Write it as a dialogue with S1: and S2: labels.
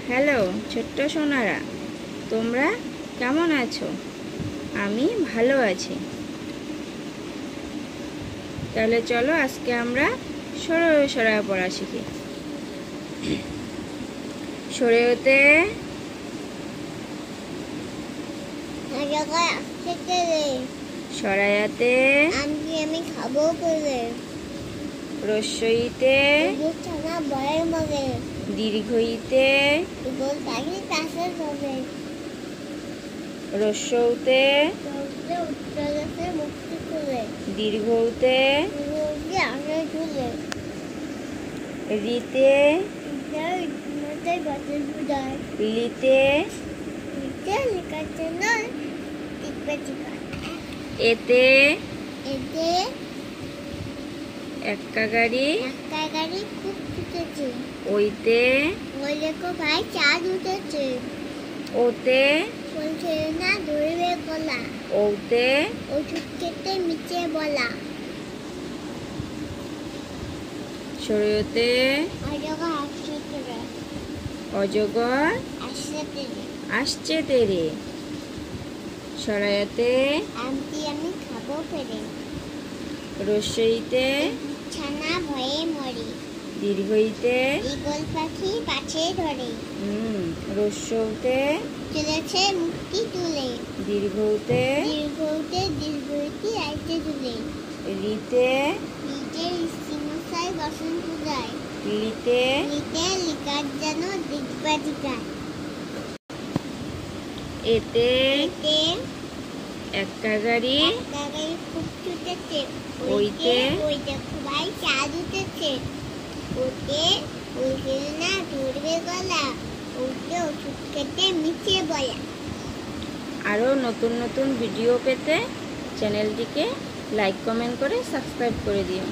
S1: Hello ছোট্ট সোনারা, তোমরা কেমন আছো? আমি ভালো আছি। তাহলে চলো আজকে আমরা সরয়া পড়া শিখি। সরেয়তে সরায়াতে
S2: আমি খাবো বলে
S1: রস্যইতে দীর্ঘইতে রস্যৌতে দীর্ঘৌতে রিতে লিতে এতে এক্কা গাড়ি
S2: খুব ছুটেছে।
S1: ওইতে
S2: ওই দেখো ভাই চাঁদ উঠেছে।
S1: ওতে
S2: বলছে না ধরবে গলা।
S1: ওতে
S2: ওষুধ খেতে মিছে বলা।
S1: সরয়তে
S2: অজগর আসছে তেরে।
S1: অজগর
S2: আসছে তেরে।
S1: আসছে তেরে। সরায়াতে
S2: আমি খাবো ফেরে।
S1: রস্যইতে
S2: ছানা ভয়ে মরে।
S1: দীর্ঘইতে
S2: ঈগল পাখি পাছে ধরে।
S1: রস্যৌতে
S2: চলেছে মুক্তি তুলে।
S1: দীর্ঘৌতে
S2: দীর্ঘইতে আইতে তুলে।
S1: রিতে
S2: ঋষিমশাই বসন পূজায়।
S1: লিতে
S2: লিকার যেন দিগবাজিকায়।
S1: এতে এক্কা গাড়ি
S2: খুব ছুটেছে।
S1: ওইতে
S2: ওই দেখো ভাই চাঁদ উঠেছে। ওতে ওই না ধরবে গলা। ওতে ওষুধ খেতে মিছে বলা।
S1: আরও নতুন নতুন ভিডিও পেতে চ্যানেলটিকে লাইক কমেন্ট করে সাবস্ক্রাইব করে দিও।